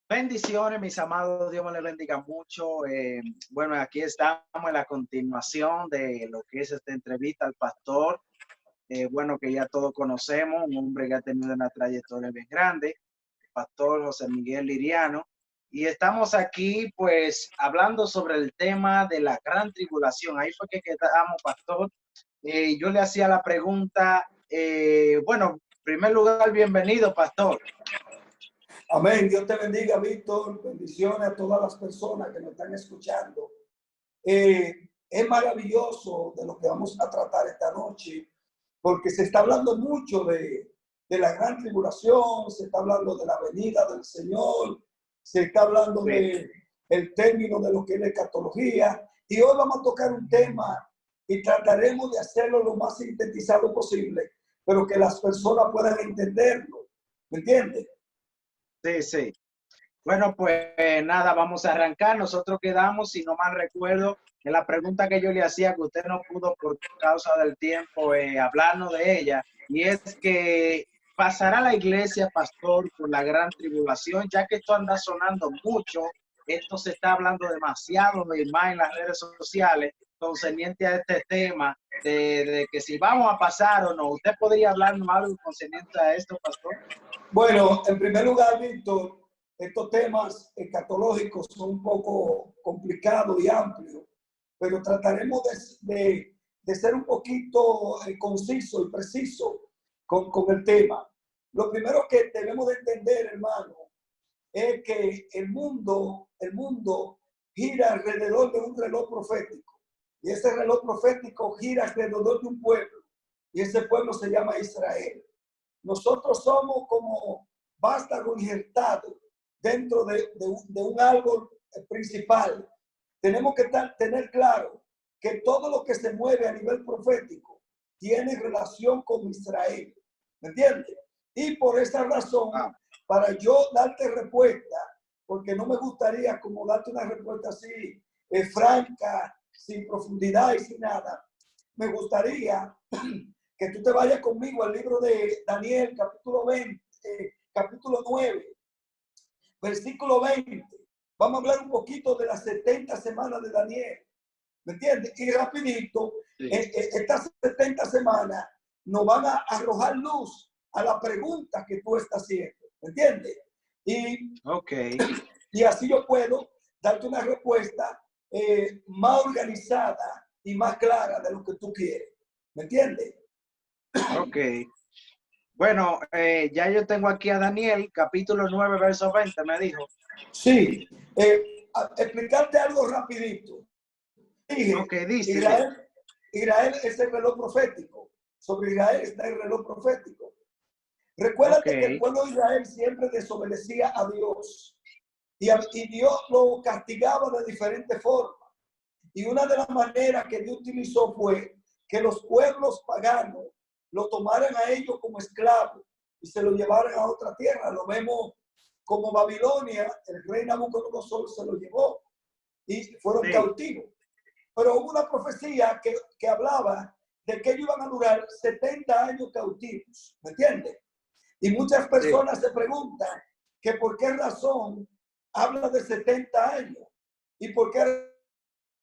Bendiciones, mis amados, Dios me les bendiga mucho. Bueno, aquí estamos en la continuación de lo que es esta entrevista al pastor, bueno, que ya todos conocemos, un hombre que ha tenido una trayectoria bien grande, el pastor José Miguel Liriano. Y estamos aquí, pues, hablando sobre el tema de la gran tribulación. Ahí fue que quedamos, pastor. Yo le hacía la pregunta, bueno, en primer lugar, bienvenido, pastor. Amén. Dios te bendiga, Víctor. Bendiciones a todas las personas que nos están escuchando. Es maravilloso de lo que vamos a tratar esta noche, porque se está hablando mucho de la gran tribulación, se está hablando de la venida del Señor, se está hablando de el término de lo que es la escatología. Y hoy vamos a tocar un tema y trataremos de hacerlo lo más sintetizado posible, pero que las personas puedan entenderlo. ¿Me entiendes? Sí, sí. Bueno, pues nada, vamos a arrancar. Nosotros quedamos, si no mal recuerdo, en la pregunta que yo le hacía, que usted no pudo por causa del tiempo hablarnos de ella, y es que pasará la iglesia, pastor, por la gran tribulación, ya que esto anda sonando mucho, esto se está hablando demasiado y más en las redes sociales concerniente a este tema, de que si vamos a pasar o no. ¿Usted podría hablarnos algo concerniente a esto, pastor? Bueno, en primer lugar, Víctor, estos temas escatológicos son un poco complicados y amplios, pero trataremos de ser un poquito conciso y preciso con el tema. Lo primero que debemos de entender, hermano, es que el mundo gira alrededor de un reloj profético. Y ese reloj profético gira alrededor de un pueblo. Y ese pueblo se llama Israel. Nosotros somos como vástago injertado dentro de un árbol principal. Tenemos que tener claro que todo lo que se mueve a nivel profético tiene relación con Israel. ¿Me entiendes? Y por esa razón, para yo darte respuesta, porque no me gustaría como darte una respuesta así, franca, sin profundidad y sin nada, me gustaría que tú te vayas conmigo al libro de Daniel, capítulo 20, capítulo 9, versículo 20. Vamos a hablar un poquito de las 70 semanas de Daniel. ¿Me entiendes? Y rapidito, sí. Estas 70 semanas nos van a arrojar luz a la pregunta que tú estás haciendo. ¿Me entiendes? Y así yo puedo darte una respuesta más organizada y más clara de lo que tú quieres. ¿Me entiendes? Ok. Bueno, ya yo tengo aquí a Daniel, capítulo 9, verso 20, me dijo. Sí. Explicarte algo rapidito. Dije, okay, dice. Israel es el reloj profético. Sobre Israel está el reloj profético. Recuérdate que el pueblo de Israel siempre desobedecía a Dios. Y Dios lo castigaba de diferentes formas. Y una de las maneras que Dios utilizó fue que los pueblos paganos lo tomaran a ellos como esclavos y se lo llevaran a otra tierra. Lo vemos como Babilonia, el rey Nabucodonosor se lo llevó y fueron cautivos. Pero hubo una profecía que hablaba de que ellos iban a durar 70 años cautivos. ¿Me entiendes? Y muchas personas se preguntan que por qué razón habla de 70 años y por qué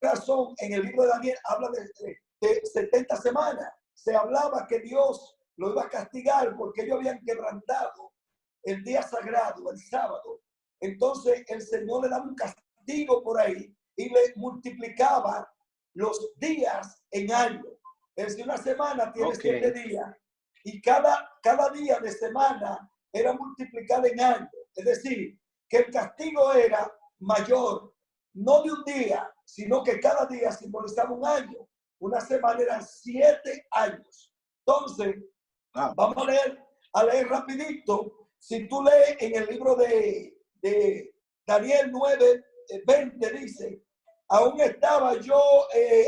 razón en el libro de Daniel habla de 70 semanas. Se hablaba que Dios lo iba a castigar porque ellos habían quebrantado el día sagrado, el sábado. Entonces el Señor le daba un castigo por ahí y le multiplicaba los días en años. Es decir, una semana tiene 7 días y cada día de semana era multiplicado en años. Es decir, que el castigo era mayor, no de un día, sino que cada día simbolizaba un año. Una semana eran 7 años. Entonces, vamos a leer rapidito. Si tú lees en el libro de Daniel 9, 20, dice, aún estaba yo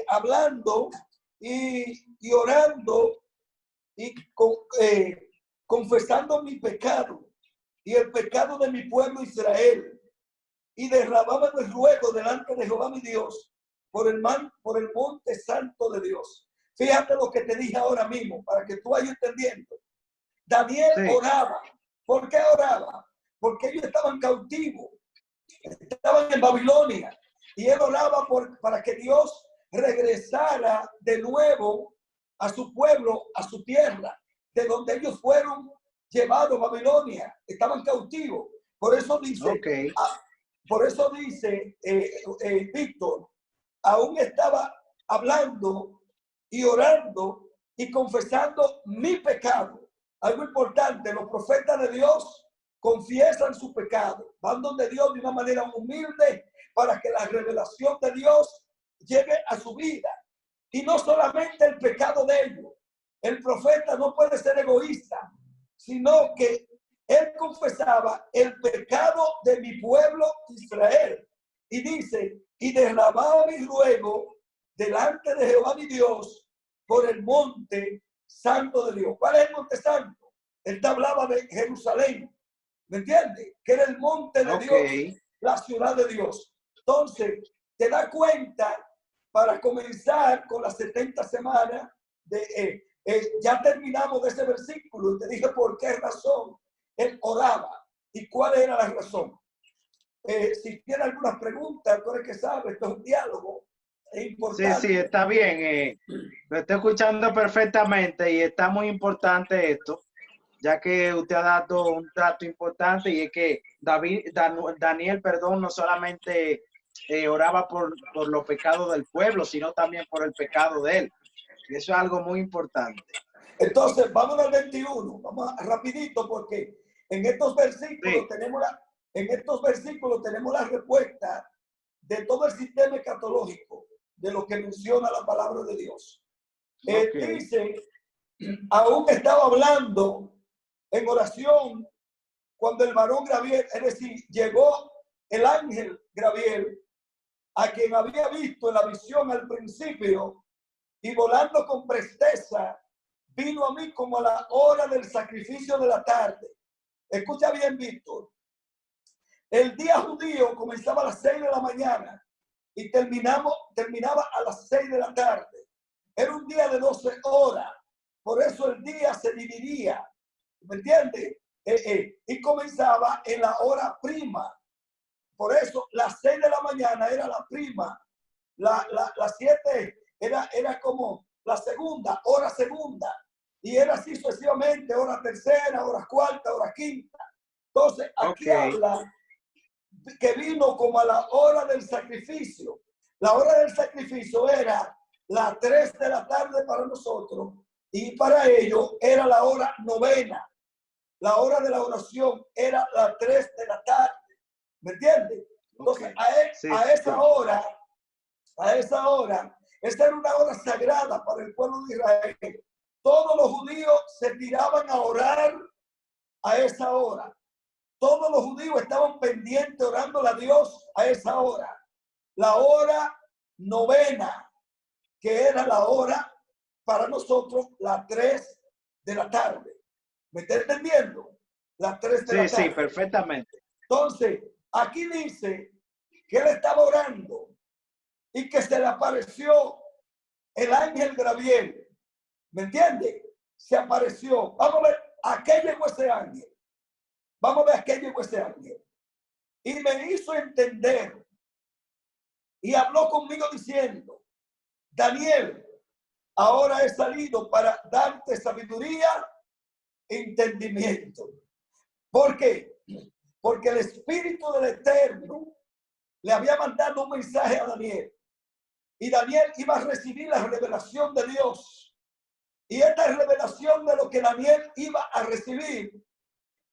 hablando y orando y confesando mi pecado y el pecado de mi pueblo Israel. Y derramaba el ruego delante de Jehová mi Dios por el monte santo de Dios. Fíjate lo que te dije ahora mismo para que tú vayas entendiendo. Daniel oraba. ¿Por qué oraba? Porque ellos estaban cautivos estaban en Babilonia. Y él oraba para que Dios regresara de nuevo a su pueblo, a su tierra, de donde ellos fueron llevados a Babilonia, estaban cautivos. Por eso dice, Víctor, aún estaba hablando y orando y confesando mi pecado. Algo importante, los profetas de Dios confiesan su pecado, van donde Dios de una manera humilde para que la revelación de Dios llegue a su vida. Y no solamente el pecado de ellos. El profeta no puede ser egoísta, sino que él confesaba el pecado de mi pueblo Israel. Y dice, y derramaba mi ruego delante de Jehová mi Dios por el monte santo de Dios. ¿Cuál es el monte santo? Él te hablaba de Jerusalén. ¿Me entiendes? Que era el monte de Dios, la ciudad de Dios. Entonces, te das cuenta, para comenzar con las 70 semanas, ya terminamos de ese versículo y te dije por qué razón él oraba y cuál era la razón. Si tiene alguna pregunta, tú eres que sabes, esto es un diálogo, es importante. Sí, está bien. Lo estoy escuchando perfectamente y está muy importante esto, ya que usted ha dado un dato importante, y es que Daniel, no solamente oraba por los pecados del pueblo, sino también por el pecado de él. Y eso es algo muy importante. Entonces, vamos al 21, vamos rapidito, porque en estos versículos tenemos la respuesta de todo el sistema escatológico de lo que menciona la palabra de Dios. Dice, aún estaba hablando en oración cuando el varón Gabriel, es decir, llegó el ángel Gabriel, a quien había visto en la visión al principio, y volando con presteza, vino a mí como a la hora del sacrificio de la tarde. Escucha bien, Víctor. El día judío comenzaba a las 6 de la mañana y terminaba a las 6 de la tarde. Era un día de 12 horas. Por eso el día se dividía. ¿Me entiendes? Y comenzaba en la hora prima. Por eso las 6 de la mañana era la prima. Las 7 era como la segunda, hora segunda. Y era así sucesivamente, hora tercera, hora cuarta, hora quinta. Entonces, aquí habla que vino como a la hora del sacrificio. La hora del sacrificio era las 3 de la tarde para nosotros, y para ellos era la hora novena. La hora de la oración era las 3 de la tarde. ¿Me entiendes? Entonces, a esa hora, esta era una hora sagrada para el pueblo de Israel. Todos los judíos se tiraban a orar a esa hora. Todos los judíos estaban pendientes orando a Dios a esa hora. La hora novena, que era la hora para nosotros, las 3 de la tarde. ¿Me está entendiendo? Las 3 de la tarde. Sí, perfectamente. Entonces, aquí dice que él estaba orando y que se le apareció el ángel Gabriel. ¿Me entiende? Se apareció. Vamos a ver a qué llegó ese ángel. Vamos a ver a qué llegó ese ángel. Y me hizo entender y habló conmigo diciendo: Daniel, ahora he salido para darte sabiduría e entendimiento. ¿Por qué? Porque el Espíritu del Eterno le había mandado un mensaje a Daniel. Y Daniel iba a recibir la revelación de Dios. Y esta revelación de lo que Daniel iba a recibir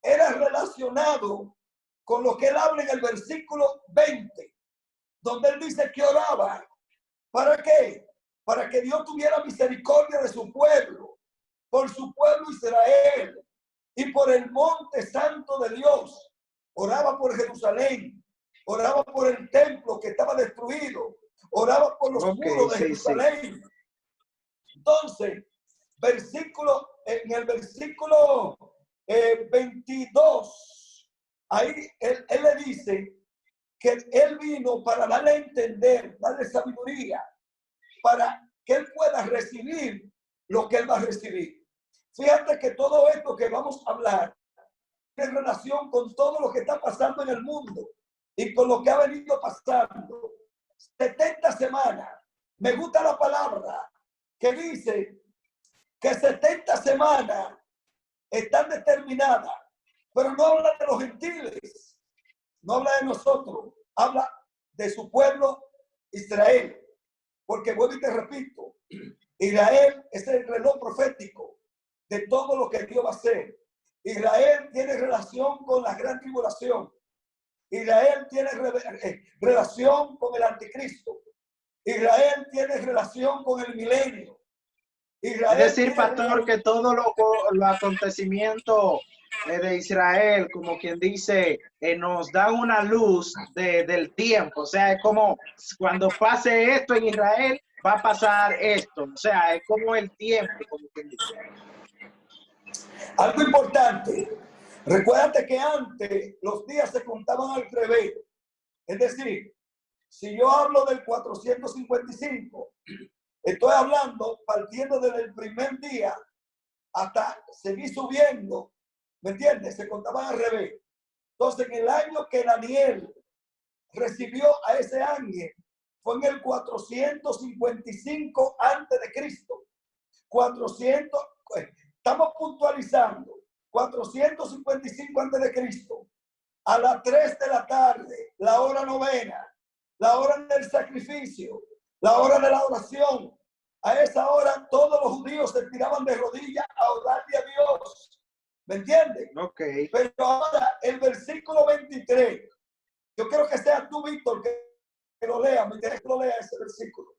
era relacionado con lo que él habla en el versículo 20, donde él dice que oraba. ¿Para qué? Para que Dios tuviera misericordia de su pueblo, por su pueblo Israel, y por el monte santo de Dios. Oraba por Jerusalén, oraba por el templo que estaba destruido, oraba por los muros de Jerusalén. Entonces, en el versículo 22, ahí él le dice que él vino para darle a entender, darle sabiduría, para que él pueda recibir lo que él va a recibir. Fíjate que todo esto que vamos a hablar tiene relación con todo lo que está pasando en el mundo. y con lo que ha venido pasando. 70 semanas. Me gusta la palabra que dice que 70 semanas están determinadas, pero no habla de los gentiles, no habla de nosotros, habla de su pueblo Israel. Porque vuelvo y te repito, Israel es el reloj profético de todo lo que Dios va a hacer. Israel tiene relación con la gran tribulación. Israel tiene relación con el anticristo. Israel tiene relación con el milenio. Israel es decir, pastor, que todos los acontecimientos de Israel, como quien dice, nos dan una luz del tiempo. O sea, es como cuando pase esto en Israel, va a pasar esto. O sea, es como el tiempo, como quien dice. Algo importante, recuérdate que antes los días se contaban al revés. Es decir, si yo hablo del 455, estoy hablando partiendo desde el primer día hasta seguir subiendo, ¿me entiendes? Se contaban al revés. Entonces, en el año que Daniel recibió a ese ángel, fue en el 455 antes de Cristo. 400, estamos puntualizando, 455 antes de Cristo, a las 3 de la tarde, la hora novena, la hora del sacrificio, la hora de la oración. A esa hora todos los judíos se tiraban de rodillas a orarle a Dios. ¿Me entiendes? Ok. Pero ahora el versículo 23, yo quiero que sea tú, Víctor, que lo lea, me interesa que lo lea ese versículo.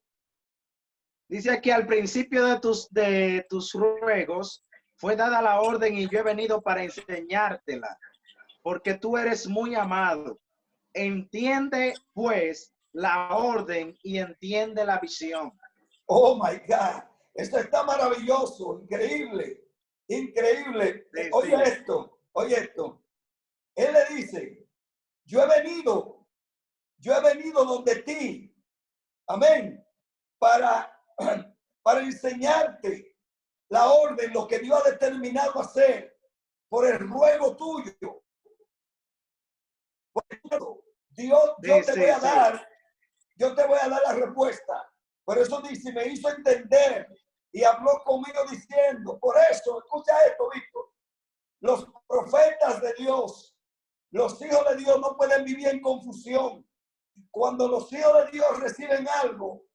Dice aquí, al principio de tus ruegos fue dada la orden y yo he venido para enseñártela, porque tú eres muy amado. Entiende pues la orden y entiende la visión. Oh my God, esto está maravilloso, increíble, increíble. Sí, Oye sí. esto, oye esto. Él le dice, yo he venido donde ti, amén, para enseñarte la orden, lo que Dios ha determinado hacer por el ruego tuyo. Dios, yo te voy a dar la respuesta. Por eso dice, me hizo entender y habló conmigo diciendo, por eso, escucha esto, Víctor, los profetas de Dios, los hijos de Dios no pueden vivir en confusión. Cuando los hijos de Dios reciben algo,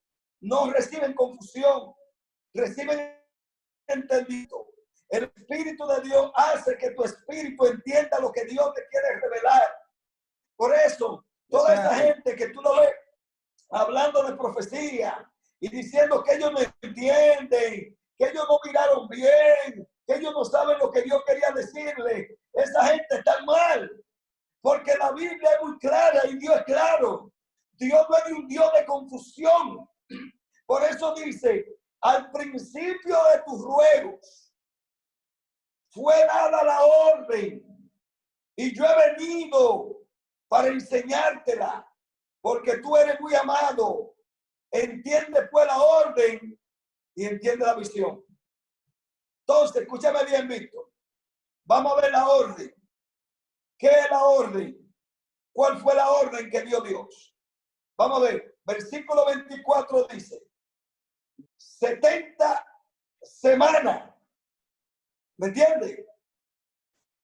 no reciben confusión, reciben entendido. El Espíritu de Dios hace que tu espíritu entienda lo que Dios te quiere revelar. Por eso, toda esa gente que tú lo ves hablando de profecía y diciendo que ellos no entienden, que ellos no miraron bien, que ellos no saben lo que Dios quería decirle, esa gente está mal. Porque la Biblia es muy clara y Dios es claro. Dios no es un Dios de confusión. Por eso dice, al principio de tus ruegos fue dada la orden y yo he venido para enseñártela, porque tú eres muy amado. Entiende pues la orden y entiende la visión. Entonces, escúchame bien, Víctor. Vamos a ver la orden. ¿Qué es la orden? ¿Cuál fue la orden que dio Dios? Vamos a ver. Versículo 24 dice, 70 semanas, ¿me entiendes?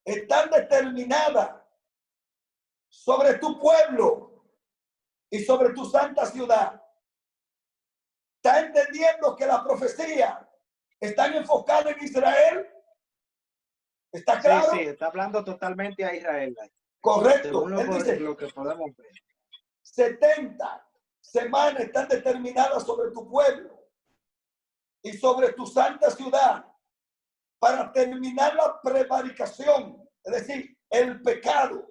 Están determinadas sobre tu pueblo y sobre tu santa ciudad. ¿Está entendiendo que la profecía está enfocada en Israel? ¿Está claro? Sí, está hablando totalmente a Israel. Correcto. Según Él dice, lo que podemos ver. 70 semanas están determinadas sobre tu pueblo y sobre tu santa ciudad para terminar la prevaricación, es decir, el pecado.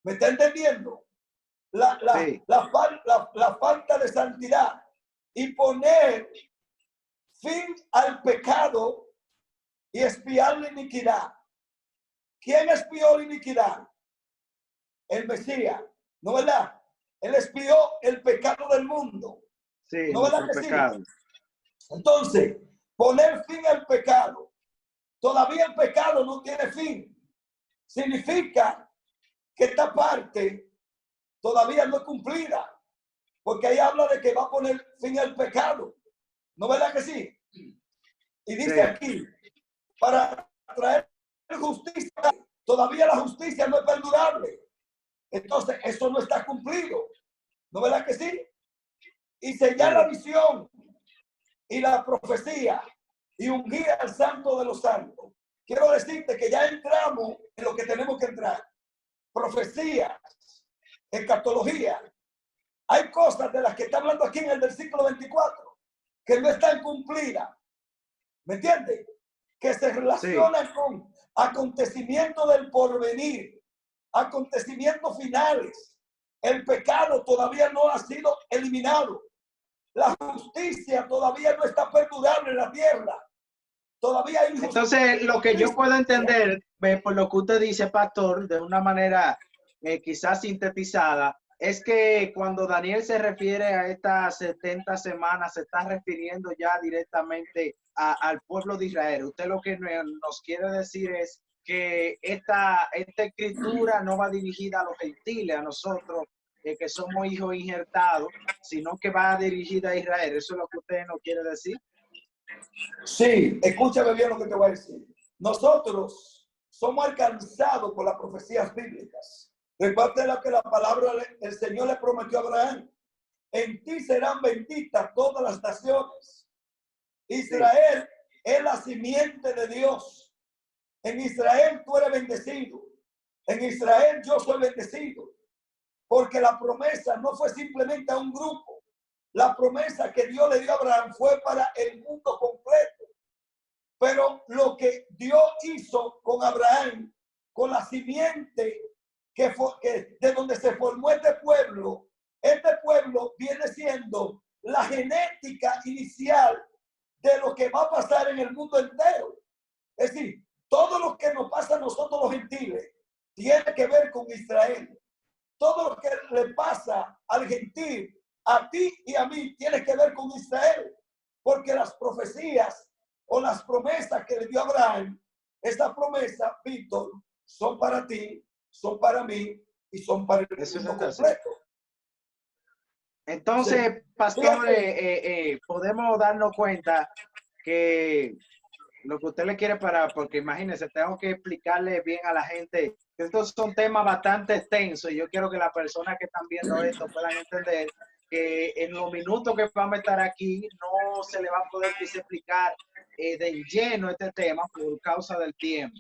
¿Me está entendiendo? La falta de santidad y poner fin al pecado y expiar la iniquidad. ¿Quién expió la iniquidad? El Mesías, ¿no verdad? Él expió el pecado del mundo. Sí, ¿No verdad que pecado. sí? Entonces, poner fin al pecado. Todavía el pecado no tiene fin. Significa que esta parte todavía no es cumplida, porque ahí habla de que va a poner fin al pecado. ¿No verdad que sí? Y dice aquí, para traer justicia, todavía la justicia no es perdurable. Entonces, eso no está cumplido. ¿No verdad que sí? Y sellar la visión y la profecía y ungir al santo de los santos. Quiero decirte que ya entramos en lo que tenemos que entrar. Profecías, escatología. Hay cosas de las que está hablando aquí en el versículo 24 que no están cumplidas. ¿Me entiendes? Que se relacionan con acontecimientos del porvenir, acontecimientos finales. El pecado todavía no ha sido eliminado. La justicia todavía no está perdurable en la tierra. Todavía hay injusticia. Entonces, lo que yo puedo entender, por lo que usted dice, pastor, de una manera quizás sintetizada, es que cuando Daniel se refiere a estas 70 semanas, se está refiriendo ya directamente al pueblo de Israel. Usted lo que nos quiere decir es que esta escritura no va dirigida a los gentiles, a nosotros, que somos hijos injertados, sino que va dirigida a Israel. ¿Eso es lo que usted nos quiere decir? Sí, escúchame bien lo que te voy a decir. Nosotros somos alcanzados por las profecías bíblicas. Recuerda lo que la palabra del Señor le prometió a Abraham. En ti serán benditas todas las naciones. Israel es la simiente de Dios. En Israel tú eres bendecido. En Israel yo soy bendecido. Porque la promesa no fue simplemente a un grupo. La promesa que Dios le dio a Abraham fue para el mundo completo. Pero lo que Dios hizo con Abraham, con la simiente que de donde se formó este pueblo viene siendo la genética inicial de lo que va a pasar en el mundo entero. Es decir, todo lo que nos pasa a nosotros los gentiles tiene que ver con Israel. Todo lo que le pasa al gentil, a ti y a mí, tiene que ver con Israel. Porque las profecías o las promesas que le dio Abraham, estas promesas, Víctor, son para ti, son para mí y son para el mundo completo. Entonces, sí. Pastor, podemos darnos cuenta que lo que usted le quiere porque imagínense, tengo que explicarle bien a la gente que estos son temas bastante extensos y yo quiero que las personas que están viendo esto puedan entender que en los minutos que vamos a estar aquí no se le va a poder explicar de lleno este tema por causa del tiempo.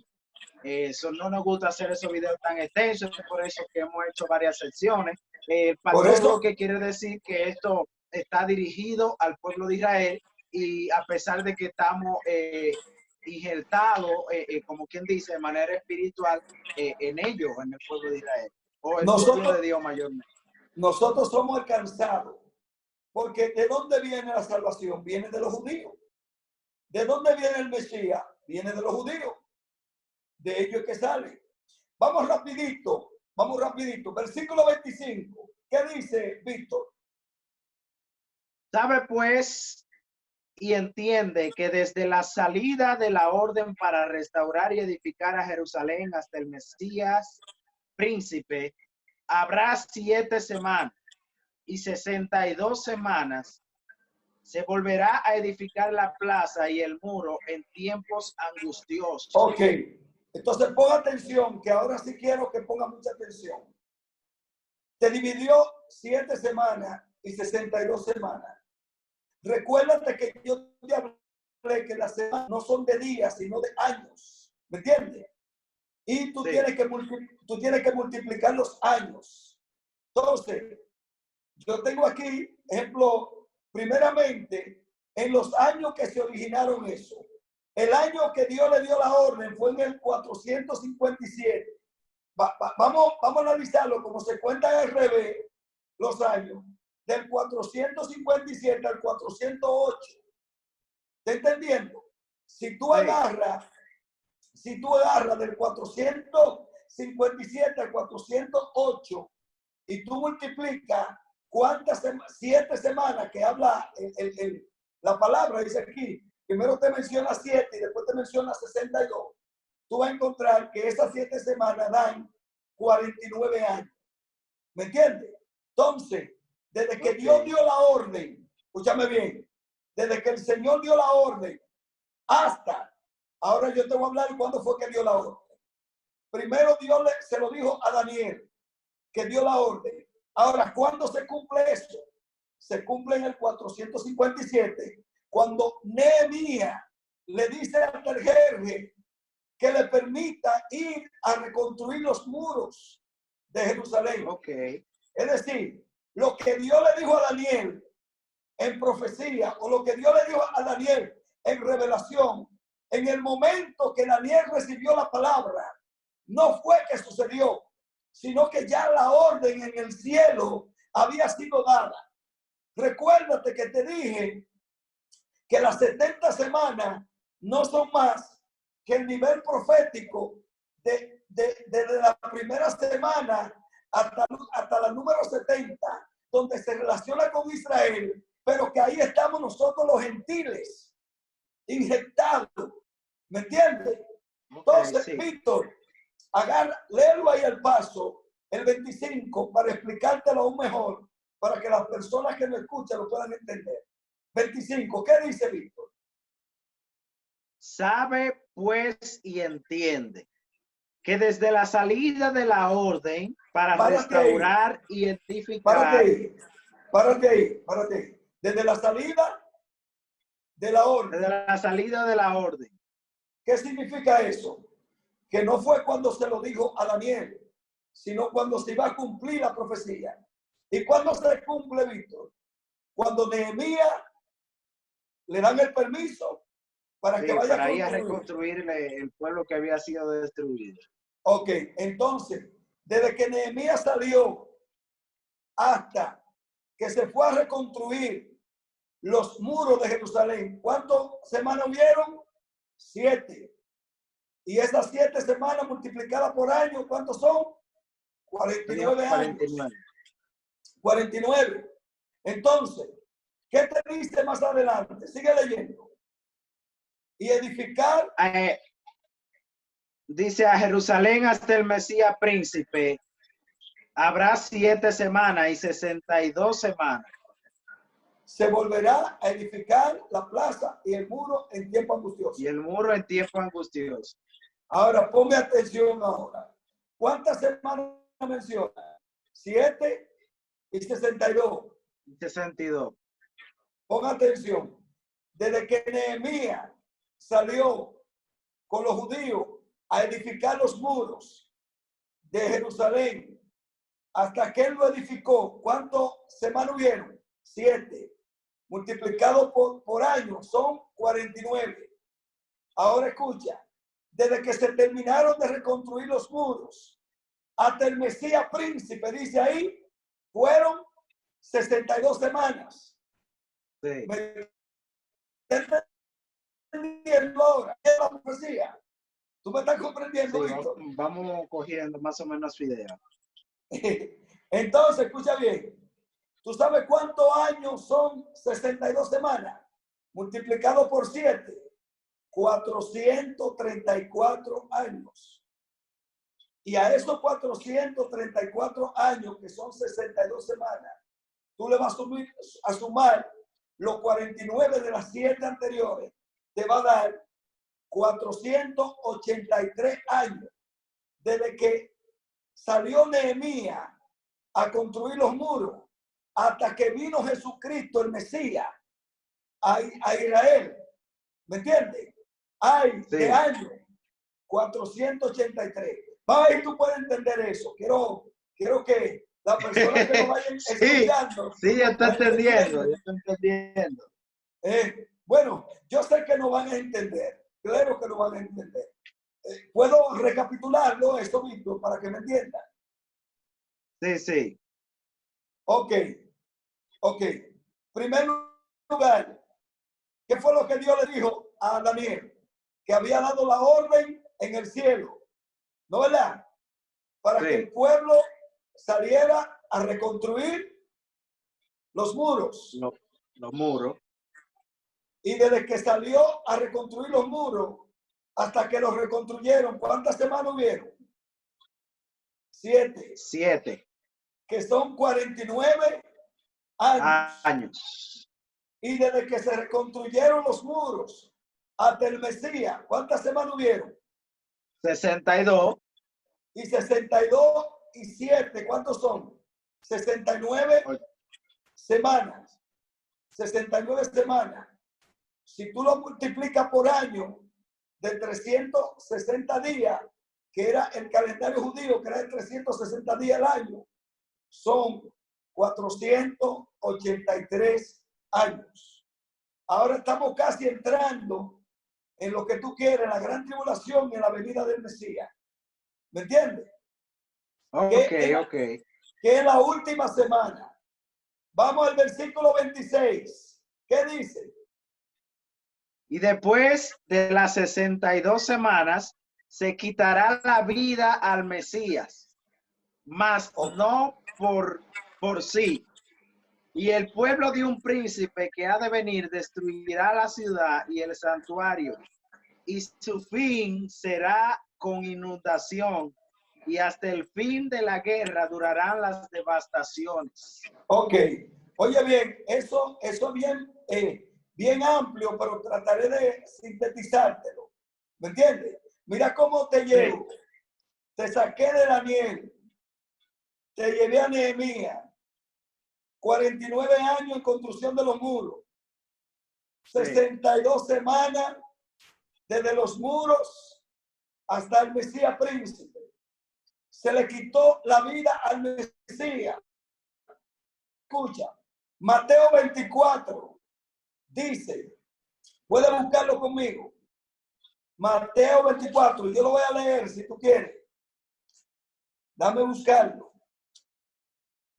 Eso no nos gusta hacer esos videos tan extensos, por eso que hemos hecho varias secciones. Por eso lo que quiere decir que esto está dirigido al pueblo de Israel y a pesar de que estamos injertados, como quien dice, de manera espiritual en ellos, en el pueblo de Israel, o el pueblo de Dios mayormente. Nosotros somos alcanzados, porque ¿de dónde viene la salvación? Viene de los judíos. ¿De dónde viene el Mesías? Viene de los judíos. De ellos que sale. Vamos rapidito. Versículo 25. ¿Qué dice Víctor? Sabe pues y entiende que desde la salida de la orden para restaurar y edificar a Jerusalén hasta el Mesías príncipe, habrá 7 semanas y 62 semanas. Se volverá a edificar la plaza y el muro en tiempos angustiosos. Ok, entonces ponga atención, que ahora sí quiero que ponga mucha atención. Te dividió 7 semanas y 62 semanas. Recuérdate que yo te hablé que las semanas no son de días, sino de años. ¿Me entiendes? Y tú, tienes que multiplicar los años. Entonces, yo tengo aquí, ejemplo, primeramente, en los años que se originaron eso. El año que Dios le dio la orden fue en el 457. Vamos a analizarlo como se cuenta al revés los años. Del 457 al 408. ¿Estás entendiendo? Si tú agarras del 457 al 408 y tú multiplicas cuántas 7 semanas que habla la palabra, dice aquí, primero te menciona 7 y después te menciona 62, tú vas a encontrar que esas 7 semanas dan 49 años. ¿Me entiendes? Entonces, desde que Dios dio la orden, escúchame bien, desde que el Señor dio la orden hasta, ahora yo te voy a hablar de cuándo fue que dio la orden. Primero Dios se lo dijo a Daniel, que dio la orden. Ahora, ¿cuándo se cumple eso? Se cumple en el 457, cuando Nehemías le dice al Terjerje que le permita ir a reconstruir los muros de Jerusalén. Es decir, lo que Dios le dijo a Daniel en profecía, o lo que Dios le dijo a Daniel en revelación, en el momento que Daniel recibió la palabra, no fue que sucedió, sino que ya la orden en el cielo había sido dada. Recuérdate que te dije que las 70 semanas no son más que el nivel profético desde la primera semana hasta la número 70, donde se relaciona con Israel, pero que ahí estamos nosotros los gentiles, inyectados. ¿Me entiendes? Entonces, sí. Víctor, léelo ahí al paso, el 25, para explicártelo aún mejor, para que las personas que lo escuchan lo puedan entender. 25, ¿qué dice Víctor? Sabe pues y entiende que desde la salida de la orden para restaurar y edificar. Párate ahí. Desde la salida de la orden. Desde la salida de la orden. ¿Qué significa eso? Que no fue cuando se lo dijo a Daniel, sino cuando se iba a cumplir la profecía. ¿Y cuándo se cumple, Víctor? Cuando Nehemías le dan el permiso para que vaya para ir a reconstruir el pueblo que había sido destruido. Ok, entonces, desde que Nehemías salió hasta que se fue a reconstruir los muros de Jerusalén, ¿cuántas semanas hubieron? 7. Y esas 7 semanas multiplicadas por año, ¿cuántos son? 49 años. 49. Entonces, ¿qué te dice más adelante? Sigue leyendo. Y edificar. Dice a Jerusalén hasta el Mesías príncipe. Habrá 7 semanas y 62 semanas. Se volverá a edificar la plaza y el muro en tiempo angustioso. Y el muro en tiempo angustioso. Ahora, ponme atención ahora. ¿Cuántas semanas menciona? 7 y 62. 62. Pon atención. Desde que Nehemías salió con los judíos a edificar los muros de Jerusalén, hasta que él lo edificó, ¿cuántas semanas hubieron? 7. Multiplicado por año, son 49. Ahora escucha. Desde que se terminaron de reconstruir los muros hasta el Mesías príncipe, dice ahí, fueron 62 semanas. Sí. ¿Me estás entendiendo ahora? ¿Qué es la profecía? ¿Tú me estás comprendiendo, sí, Víctor? Vamos cogiendo más o menos su idea. Entonces, escucha bien. ¿Tú sabes cuántos años son 62 semanas? Multiplicado por 7. 434 años. Y a esos 434 años, que son 62 semanas, tú le vas a sumar los 49 de las 7 anteriores, te va a dar 483 años. Desde que salió Nehemías a construir los muros, hasta que vino Jesucristo, el Mesías, a Israel. ¿Me entiendes? Hay de año 483. Va y tú puedes entender eso. Quiero que las personas que nos vayan escuchando. Sí, ya está entendiendo. Bueno, yo sé que no van a entender. Claro que no van a entender. ¿Puedo recapitularlo esto, Víctor, para que me entiendan? Sí. Ok. Primer lugar, ¿qué fue lo que Dios le dijo a Daniel? Que había dado la orden en el cielo, ¿no verdad? Para que el pueblo saliera a reconstruir los muros. Los muros. Y desde que salió a reconstruir los muros hasta que los reconstruyeron, ¿cuántas semanas hubieron? 7. que son 49 años. Años. Y desde que se reconstruyeron los muros hasta el Mesías, ¿cuántas semanas hubieron? 62. Y 62 y 7, ¿cuántos son? 69 semanas. 69 semanas. Si tú lo multiplicas por año de 360 días, que era el calendario judío, que era de 360 días al año, son 483 años. Ahora estamos casi entrando en lo que tú quieres, la gran tribulación, en la venida del Mesías. ¿Me entiendes? Ok. Que es la última semana. Vamos al versículo 26. ¿Qué dice? Y después de las 62 semanas, se quitará la vida al Mesías, mas no por sí. Y el pueblo de un príncipe que ha de venir destruirá la ciudad y el santuario, y su fin será con inundación, y hasta el fin de la guerra durarán las devastaciones. Ok. Oye bien, eso bien, bien amplio, pero trataré de sintetizártelo. ¿Me entiendes? Mira cómo te llevo. Sí. Te saqué de Daniel, te llevé a Nehemías, 49 años en construcción de los muros, 62 semanas desde los muros hasta el Mesías príncipe. Se le quitó la vida al Mesías. Escucha, Mateo 24 dice, puedes buscarlo conmigo. Mateo 24, yo lo voy a leer si tú quieres. Dame buscarlo.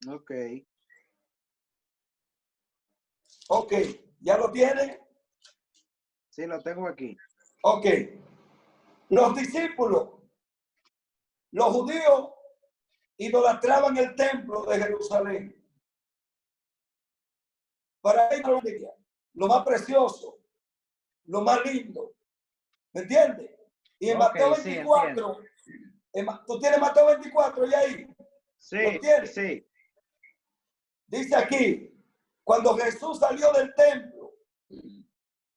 Ok. Ok, ¿ya lo tienen? Sí, lo tengo aquí. Ok. Los discípulos, los judíos, idolatraban el templo de Jerusalén. Para ellos, lo más precioso, lo más lindo. ¿Me entiendes? Y en Mateo 24, tú tienes Mateo 24 y ahí. Sí, ¿lo tienes? Sí. Dice aquí, cuando Jesús salió del templo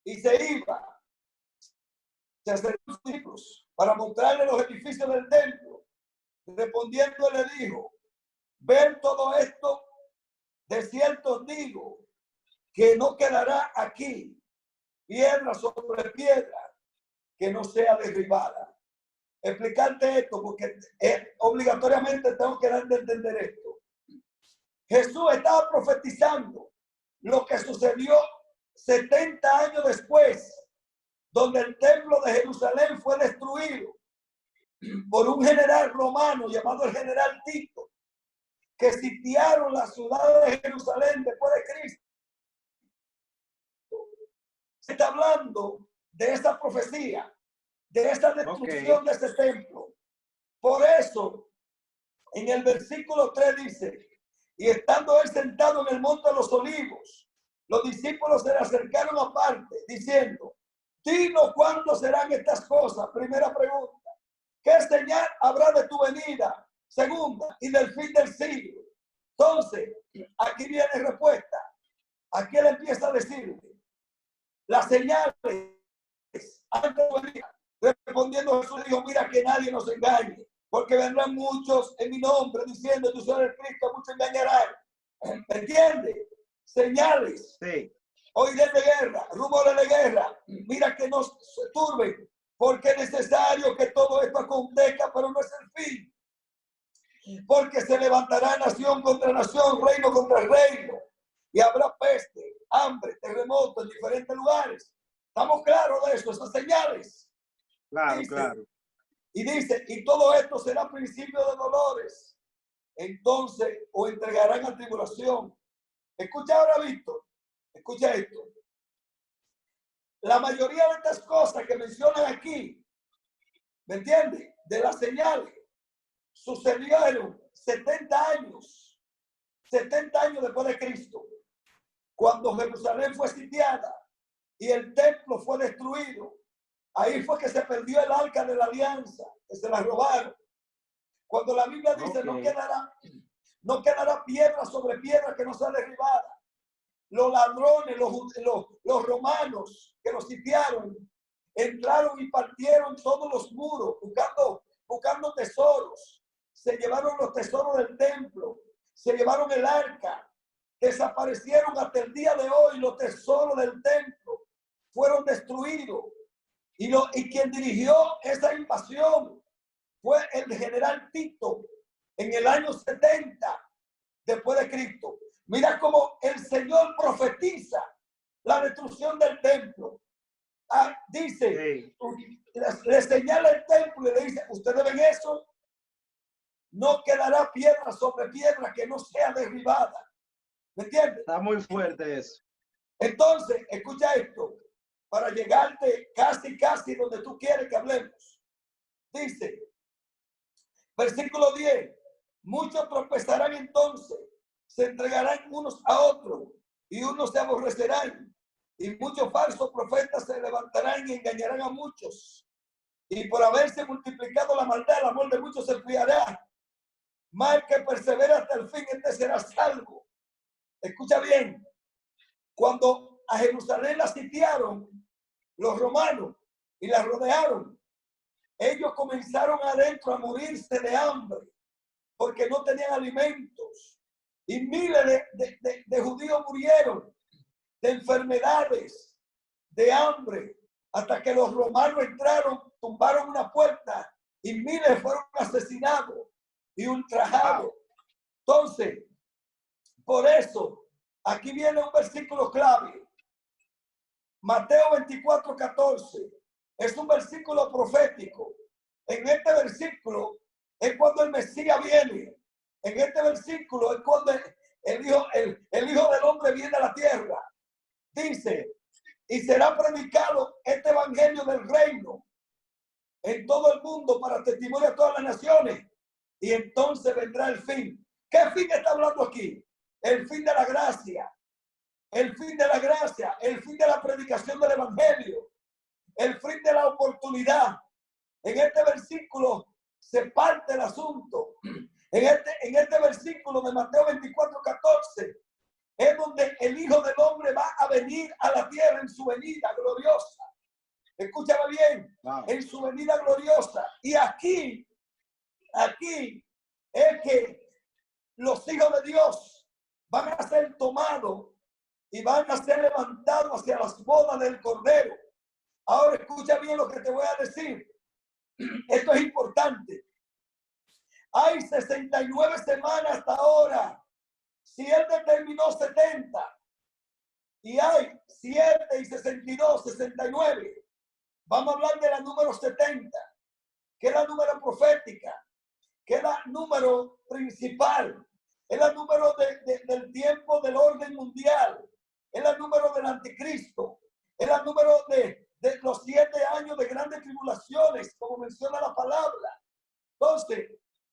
y se iba, se acercó a sus discípulos para mostrarle los edificios del templo. Respondiendo le dijo, ven todo esto, de cierto os digo, que no quedará aquí piedra sobre piedra que no sea derribada. Explicarte esto porque obligatoriamente tengo que dar de entender esto. Jesús estaba profetizando lo que sucedió 70 años después, donde el templo de Jerusalén fue destruido por un general romano llamado el general Tito, que sitiaron la ciudad de Jerusalén después de Cristo. Se está hablando de esta profecía, de esta destrucción de este templo. Por eso, en el versículo 3 dice, y estando él sentado en el monte de los olivos, los discípulos se le acercaron aparte, diciendo, dinos cuándo serán estas cosas. Primera pregunta, ¿qué señal habrá de tu venida? Segunda, y del fin del siglo. Entonces, aquí viene respuesta. Aquí él empieza a decirle, las señales antes de venir. Respondiendo Jesús dijo, mira que nadie nos engañe, porque vendrán muchos en mi nombre diciendo, tú eres el Cristo, muchos engañarán. ¿Me entiendes? Señales. Sí. Oiré de guerra, rumores de guerra. Mira que no se turben, porque es necesario que todo esto acontezca, pero no es el fin. Porque se levantará nación contra nación, reino contra reino, y habrá peste, hambre, terremoto en diferentes lugares. ¿Estamos claros de eso? Esas señales. Claro, dice, claro. Y dice, y todo esto será principio de dolores. Entonces, o entregarán a tribulación. Escucha ahora, Víctor. Escucha esto. La mayoría de estas cosas que mencionan aquí, ¿me entiendes? De las señales, sucedieron 70 años. 70 años después de Cristo. Cuando Jerusalén fue sitiada y el templo fue destruido. Ahí fue que se perdió el arca de la alianza, que se la robaron. Cuando la Biblia dice no No quedará piedra sobre piedra que no sea derribada. Los ladrones, los romanos que los sitiaron, entraron y partieron todos los muros buscando tesoros. Se llevaron los tesoros del templo, se llevaron el arca, desaparecieron hasta el día de hoy los tesoros del templo, fueron destruidos. Y quien dirigió esa invasión fue el general Tito en el año 70 después de Cristo. Mira cómo el Señor profetiza la destrucción del templo. Dice, le señala el templo y le dice, ustedes ven eso, no quedará piedra sobre piedra que no sea derribada. ¿Me entiendes? Está muy fuerte eso. Entonces, escucha esto, para llegarte casi donde tú quieres que hablemos. Dice, versículo 10, muchos tropezarán entonces, se entregarán unos a otros y unos se aborrecerán. Y muchos falsos profetas se levantarán y engañarán a muchos. Y por haberse multiplicado la maldad, el amor de muchos se enfriará. Mal que persevera hasta el fin, este será salvo. Escucha bien. Cuando a Jerusalén la sitiaron los romanos y la rodearon, ellos comenzaron adentro a morirse de hambre porque no tenían alimentos. Y miles de judíos murieron de enfermedades, de hambre, hasta que los romanos entraron, tumbaron una puerta y miles fueron asesinados y ultrajados. Entonces, por eso, aquí viene un versículo clave. Mateo 24:14 es un versículo profético. En este versículo es cuando el Mesías viene. En este versículo es cuando el Hijo del Hombre viene a la tierra. Dice, y será predicado este evangelio del reino en todo el mundo para testimonio a todas las naciones. Y entonces vendrá el fin. ¿Qué fin está hablando aquí? El fin de la gracia. El fin de la gracia. El fin de la predicación del evangelio. El fin de la oportunidad. En este versículo se parte el asunto. En este versículo de Mateo 24:14 es donde el Hijo del Hombre va a venir a la tierra en su venida gloriosa. Escúchame bien, en su venida gloriosa. Y aquí es que los hijos de Dios van a ser tomados y van a ser levantados hacia las bodas del Cordero. Ahora escucha bien lo que te voy a decir. Esto es importante. Hay 69 semanas hasta ahora. Si él determinó 70 y hay 7 y 62, 69, vamos a hablar de la número 70, que es la número profética, que es la número principal, es la número del tiempo del orden mundial, es la número del anticristo, es la número de los 7 años de grandes tribulaciones, como menciona la palabra. Entonces,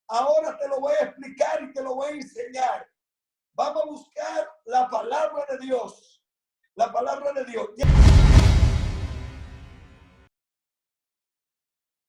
ahora te lo voy a explicar y te lo voy a enseñar. Vamos a buscar la palabra de Dios. La palabra de Dios.